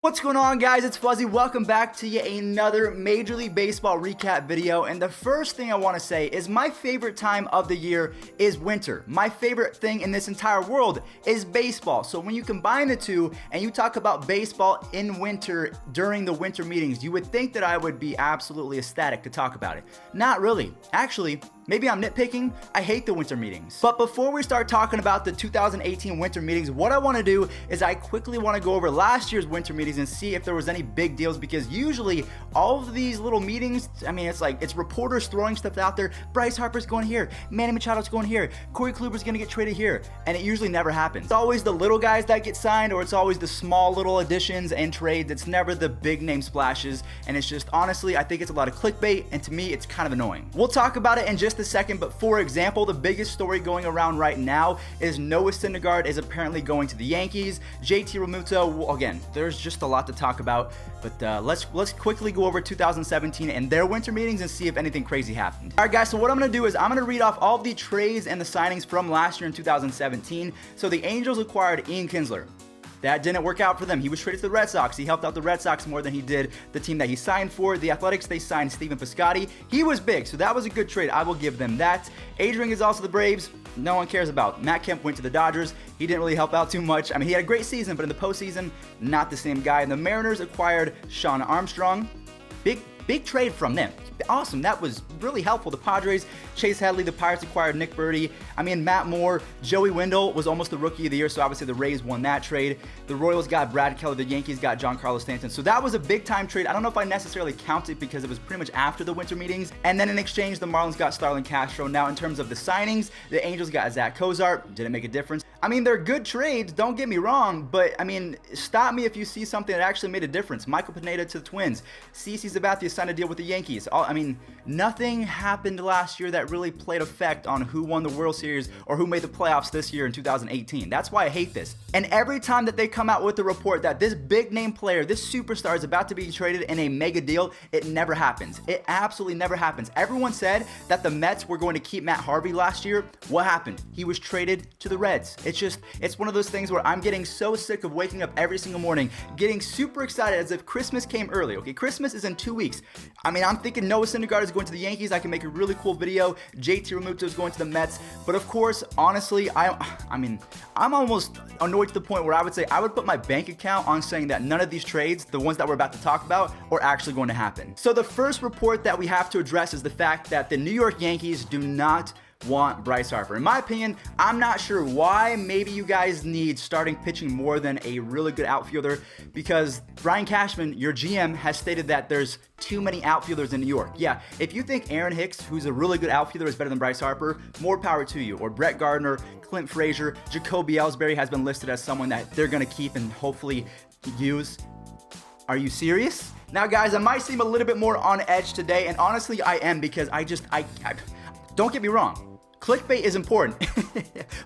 What's going on, guys? It's Fuzzy. Welcome back to yet another Major League Baseball recap video. And the first thing I want to say is my favorite time of the year is winter. My favorite thing in this entire world is baseball. So when you combine the two and you talk about baseball in winter during the winter meetings, you would think that I would be absolutely ecstatic to talk about it. Not really. Actually, maybe I'm nitpicking. I hate the winter meetings. But before we start talking about the 2018 winter meetings, what I want to do is I quickly want to go over last year's winter meetings and see if there was any big deals, because usually all of these little meetings, I mean, it's reporters throwing stuff out there. Bryce Harper's going here, Manny Machado's going here, Corey Kluber's going to get traded here, and it usually never happens. It's always the little guys that get signed, or it's always the small little additions and trades. It's never the big name splashes, and it's just, honestly, I think it's a lot of clickbait, and to me, it's kind of annoying. We'll talk about it in just a second, but for example, the biggest story going around right now is Noah Syndergaard is apparently going to the Yankees. JT Realmuto, well, again, there's just a lot to talk about, but let's quickly go over 2017 and their winter meetings and see if anything crazy happened. All right, guys, so what I'm going to do is I'm going to read off all of the trades and the signings from last year in 2017. So the Angels acquired Ian Kinsler. That didn't work out for them. He was traded to the Red Sox. He helped out the Red Sox more than he did the team that he signed for. The Athletics, they signed Stephen Piscotty. He was big, so that was a good trade. I will give them that. Adrian is also the Braves. No one cares about. Matt Kemp went to the Dodgers. He didn't really help out too much. I mean, he had a great season, but in the postseason, not the same guy. And the Mariners acquired Sean Armstrong. Big trade from them. Awesome. That was really helpful. The Padres, Chase Headley, the Pirates acquired Nick Birdie. I mean, Matt Moore, Joey Wendell was almost the rookie of the year, so obviously the Rays won that trade. The Royals got Brad Keller. The Yankees got Giancarlo Stanton. So that was a big time trade. I don't know if I necessarily count it because it was pretty much after the winter meetings. And then in exchange, the Marlins got Starlin Castro. Now, in terms of the signings, the Angels got Zach Cozart. Didn't make a difference. I mean, they're good trades, don't get me wrong, but I mean, stop me if you see something that actually made a difference. Michael Pineda to the Twins. CC Sabathia signed a deal with the Yankees. I mean, nothing happened last year that really played effect on who won the World Series or who made the playoffs this year in 2018. That's why I hate this. And every time that they come out with the report that this big name player, this superstar is about to be traded in a mega deal, it never happens. It absolutely never happens. Everyone said that the Mets were going to keep Matt Harvey last year. What happened? He was traded to the Reds. It's one of those things where I'm getting so sick of waking up every single morning, getting super excited as if Christmas came early. Okay, Christmas is in 2 weeks. I mean, I'm thinking Noah Syndergaard is going to the Yankees. I can make a really cool video. JT Realmuto is going to the Mets. But of course, honestly, I'm almost annoyed to the point where I would say I would put my bank account on saying that none of these trades, the ones that we're about to talk about, are actually going to happen. So the first report that we have to address is the fact that the New York Yankees do not want Bryce Harper. In my opinion, I'm not sure why. Maybe you guys need starting pitching more than a really good outfielder, because Brian Cashman, your GM, has stated that there's too many outfielders in New York. Yeah, if you think Aaron Hicks, who's a really good outfielder, is better than Bryce Harper, more power to you. Or Brett Gardner, Clint Frazier, Jacoby Ellsbury has been listed as someone that they're going to keep and hopefully use. Are you serious? Now, guys, I might seem a little bit more on edge today, and honestly, I am, because I don't get me wrong. Clickbait is important.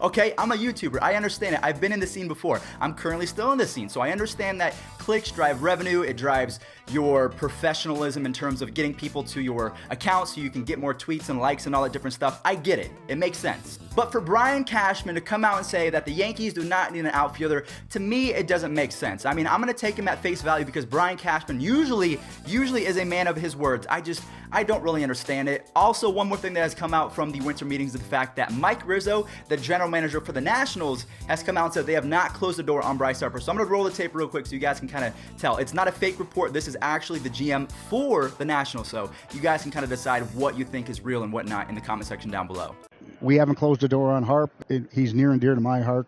Okay, I'm a YouTuber. I understand it. I've been in the scene before. I'm currently still in the scene, so I understand that clicks drive revenue. It drives your professionalism in terms of getting people to your account so you can get more tweets and likes and all that different stuff. I get it. It makes sense. But for Brian Cashman to come out and say that the Yankees do not need an outfielder, to me, it doesn't make sense. I mean, I'm going to take him at face value because Brian Cashman usually is a man of his words. I don't really understand it. Also, one more thing that has come out from the winter meetings is the fact that Mike Rizzo, the general manager for the Nationals, has come out and said they have not closed the door on Bryce Harper. So I'm going to roll the tape real quick so you guys can kind of tell. It's not a fake report. This is actually the GM for the Nationals. So you guys can kind of decide what you think is real and what not in the comment section down below. We haven't closed the door on Harp. He's near and dear to my heart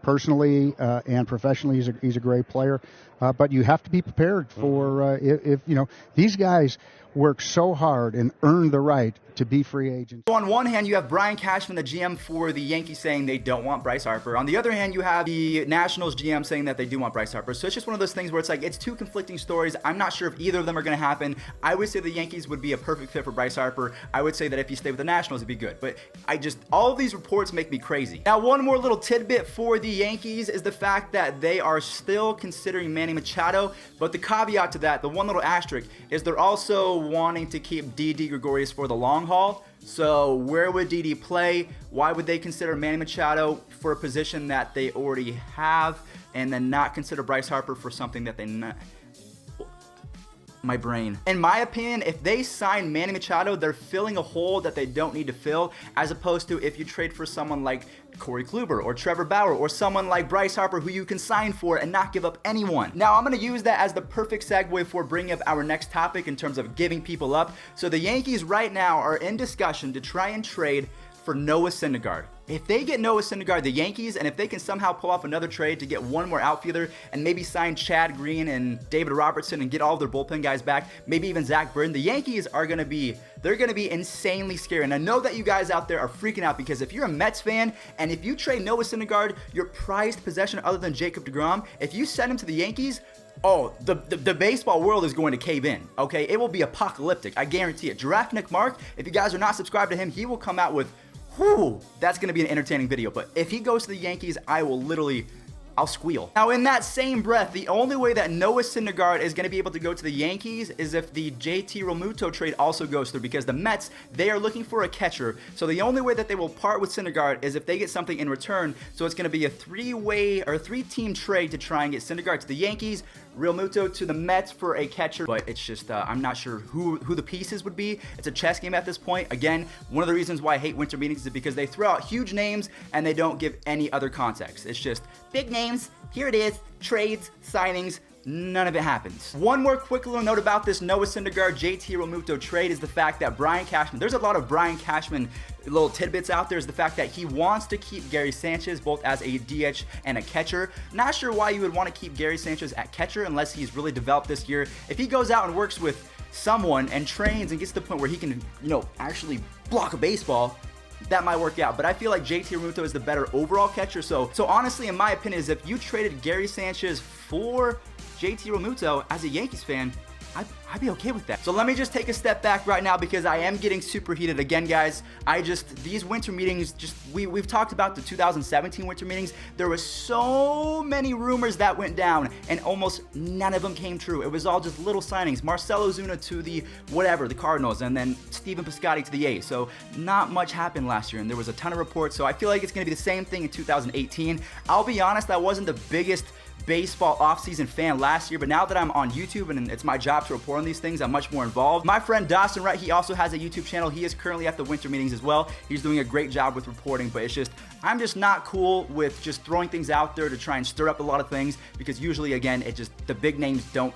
personally and professionally. He's a great player. But you have to be prepared for if you know, these guys work so hard and earn the right to be free agents. So on one hand, you have Brian Cashman, the GM for the Yankees, saying they don't want Bryce Harper. On the other hand, you have the Nationals GM saying that they do want Bryce Harper. So it's just one of those things where it's like, it's two conflicting stories. I'm not sure if either of them are going to happen. I would say the Yankees would be a perfect fit for Bryce Harper. I would say that if he stayed with the Nationals, it'd be good. But all of these reports make me crazy. Now, one more little tidbit for the Yankees is the fact that they are still considering Manny Machado. But the caveat to that, the one little asterisk, is they're also wanting to keep Didi Gregorius for the long haul. So where would Didi play? Why would they consider Manny Machado for a position that they already have, and then not consider Bryce Harper for something that they not? My brain. In my opinion, if they sign Manny Machado, they're filling a hole that they don't need to fill, as opposed to if you trade for someone like Corey Kluber or Trevor Bauer or someone like Bryce Harper who you can sign for and not give up anyone. Now, I'm going to use that as the perfect segue for bringing up our next topic in terms of giving people up. So the Yankees right now are in discussion to try and trade for Noah Syndergaard. If they get Noah Syndergaard, the Yankees, and if they can somehow pull off another trade to get one more outfielder and maybe sign Chad Green and David Robertson and get all of their bullpen guys back, maybe even Zach Britton, the Yankees are going to be insanely scary. And I know that you guys out there are freaking out because if you're a Mets fan and if you trade Noah Syndergaard, your prized possession other than Jacob deGrom, if you send him to the Yankees, oh, the baseball world is going to cave in, okay? It will be apocalyptic, I guarantee it. Giraffe Nick Mark, if you guys are not subscribed to him, he will come out with, whew, that's going to be an entertaining video. But if he goes to the Yankees, I'll squeal. Now, in that same breath, the only way that Noah Syndergaard is going to be able to go to the Yankees is if the JT Realmuto trade also goes through, because the Mets, they are looking for a catcher. So the only way that they will part with Syndergaard is if they get something in return. So it's going to be a three-team trade to try and get Syndergaard to the Yankees, Realmuto to the Mets for a catcher. But it's just, I'm not sure who the pieces would be. It's a chess game at this point. Again, one of the reasons why I hate winter meetings is because they throw out huge names and they don't give any other context. It's just big names, here it is, trades, signings, none of it happens. One more quick little note about this Noah Syndergaard JT Realmuto trade is the fact that Brian Cashman, there's a lot of Brian Cashman little tidbits out there, is the fact that he wants to keep Gary Sanchez both as a DH and a catcher. Not sure why you would want to keep Gary Sanchez at catcher unless he's really developed this year. If he goes out and works with someone and trains and gets to the point where he can, actually block a baseball, that might work out. But I feel like JT Realmuto is the better overall catcher. So honestly, in my opinion, is if you traded Gary Sanchez for JT Realmuto as a Yankees fan, I'd be okay with that. So let me just take a step back right now because I am getting super heated again, guys. These winter meetings, we've talked about the 2017 winter meetings. There was so many rumors that went down and almost none of them came true. It was all just little signings. Marcell Ozuna to the Cardinals, and then Stephen Piscotty to the A's. So not much happened last year and there was a ton of reports. So I feel like it's going to be the same thing in 2018. I'll be honest, I wasn't the biggest baseball offseason fan last year, but now that I'm on YouTube and it's my job to report on these things, I'm much more involved. My friend Dawson Wright, he also has a YouTube channel. He is currently at the winter meetings as well. He's doing a great job with reporting, but I'm just not cool with just throwing things out there to try and stir up a lot of things, because usually, again, the big names don't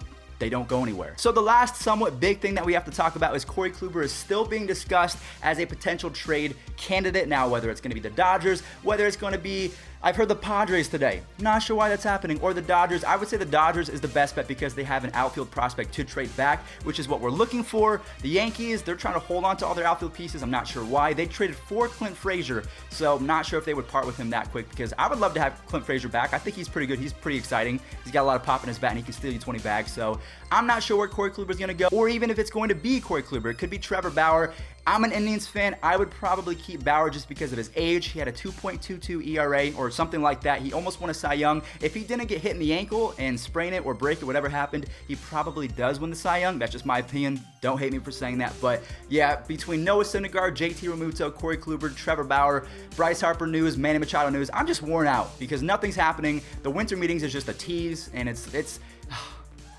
go anywhere. So the last somewhat big thing that we have to talk about is Corey Kluber is still being discussed as a potential trade candidate. Now, whether it's going to be the Dodgers, whether it's going to be, I've heard the Padres today. Not sure why that's happening. Or the Dodgers. I would say the Dodgers is the best bet because they have an outfield prospect to trade back, which is what we're looking for. The Yankees, they're trying to hold on to all their outfield pieces. I'm not sure why. They traded for Clint Frazier, so I'm not sure if they would part with him that quick, because I would love to have Clint Frazier back. I think he's pretty good. He's pretty exciting. He's got a lot of pop in his bat and he can steal you 20 bags. So I'm not sure where Corey Kluber is going to go, or even if it's going to be Corey Kluber. It could be Trevor Bauer. I'm an Indians fan. I would probably keep Bauer just because of his age. He had a 2.22 ERA or something like that. He almost won a Cy Young. If he didn't get hit in the ankle and sprain it or break it, whatever happened, he probably does win the Cy Young. That's just my opinion. Don't hate me for saying that. But yeah, between Noah Syndergaard, JT Realmuto, Corey Kluber, Trevor Bauer, Bryce Harper news, Manny Machado news, I'm just worn out because nothing's happening. The winter meetings is just a tease, and it's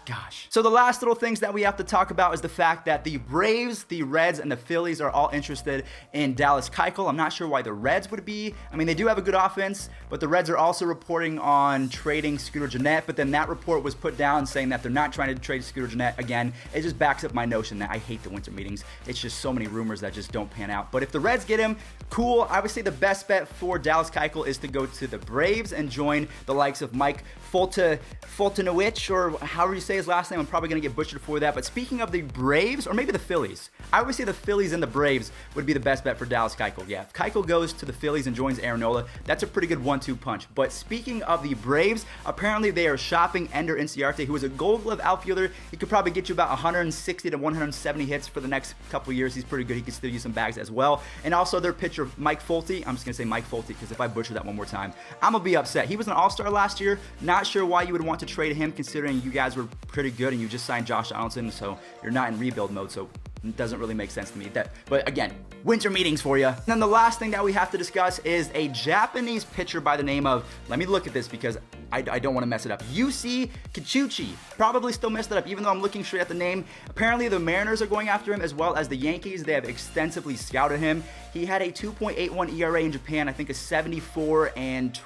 gosh. So the last little things that we have to talk about is the fact that the Braves, the Reds, and the Phillies are all interested in Dallas Keuchel. I'm not sure why the Reds would be. I mean, they do have a good offense, but the Reds are also reporting on trading Scooter Gennett, but then that report was put down saying that they're not trying to trade Scooter Gennett again. It just backs up my notion that I hate the winter meetings. It's just so many rumors that just don't pan out. But if the Reds get him, cool. I would say the best bet for Dallas Keuchel is to go to the Braves and join the likes of Mike Fultonowicz, or however you say his last name. I'm probably going to get butchered for that. But speaking of the Braves, or maybe the Phillies, I would say the Phillies and the Braves would be the best bet for Dallas Keuchel. Yeah, if Keuchel goes to the Phillies and joins Aaron Nola, that's a pretty good 1-2 punch. But speaking of the Braves, apparently they are shopping Ender Inciarte, who is a Gold Glove outfielder. He could probably get you about 160 to 170 hits for the next couple of years. He's pretty good. He could still use some bags as well. And also their pitcher, Mike Folty. I'm just going to say Mike Folty because if I butcher that one more time, I'm going to be upset. He was an all-star last year. Not sure why you would want to trade him considering you guys were pretty good and you just signed Josh Donaldson, so you're not in rebuild mode. So It doesn't really make sense to me. But again, winter meetings for you. And then the last thing that we have to discuss is a Japanese pitcher by the name of, let me look at this because I don't want to mess it up. Yusi Kichuchi. Probably still messed it up, even though I'm looking straight at the name. Apparently, the Mariners are going after him as well as the Yankees. They have extensively scouted him. He had a 2.81 ERA in Japan, I think a 74 and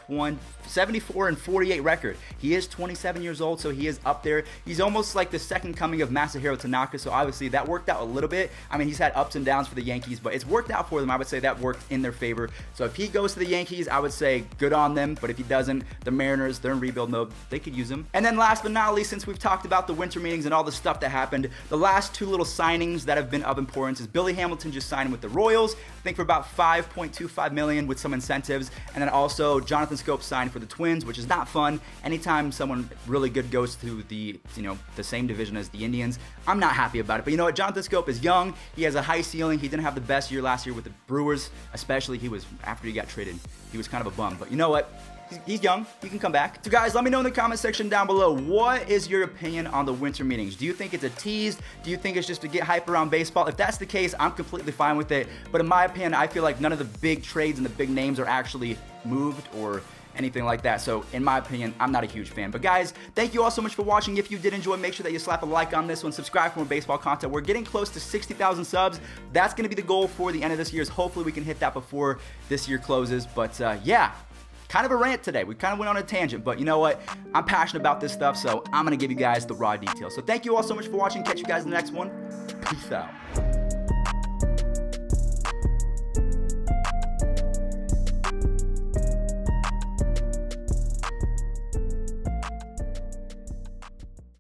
48 record. He is 27 years old, so he is up there. He's almost like the second coming of Masahiro Tanaka, so obviously that worked out a little bit. I mean, he's had ups and downs for the Yankees, but it's worked out for them. I would say that worked in their favor. So if he goes to the Yankees, I would say good on them, but if he doesn't, the Mariners, they're in rebuild mode. They could use him. And then last but not least, since we've talked about the winter meetings and all the stuff that happened, the last two little signings that have been of importance is Billy Hamilton just signed with the Royals, I think for about $5.25 million with some incentives, and then also Jonathan Scope signed for the Twins, which is not fun. Anytime someone really good goes to the same division as the Indians, I'm not happy about it. But you know what? Jonathan Scope is young. He has a high ceiling. He didn't have the best year last year with the Brewers, especially after he got traded. He was kind of a bum. But you know what? He's young. He can come back. So guys, let me know in the comment section down below, what is your opinion on the winter meetings? Do you think it's a tease? Do you think it's just to get hype around baseball? If that's the case, I'm completely fine with it. But in my opinion, I feel like none of the big trades and the big names are actually moved or anything like that. So in my opinion, I'm not a huge fan. But guys, thank you all so much for watching. If you did enjoy, make sure that you slap a like on this one, subscribe for more baseball content. We're getting close to 60,000 subs. That's going to be the goal for the end of this year. Hopefully we can hit that before this year closes. But yeah, kind of a rant today. We kind of went on a tangent, but you know what? I'm passionate about this stuff, so I'm going to give you guys the raw details. So thank you all so much for watching. Catch you guys in the next one. Peace out.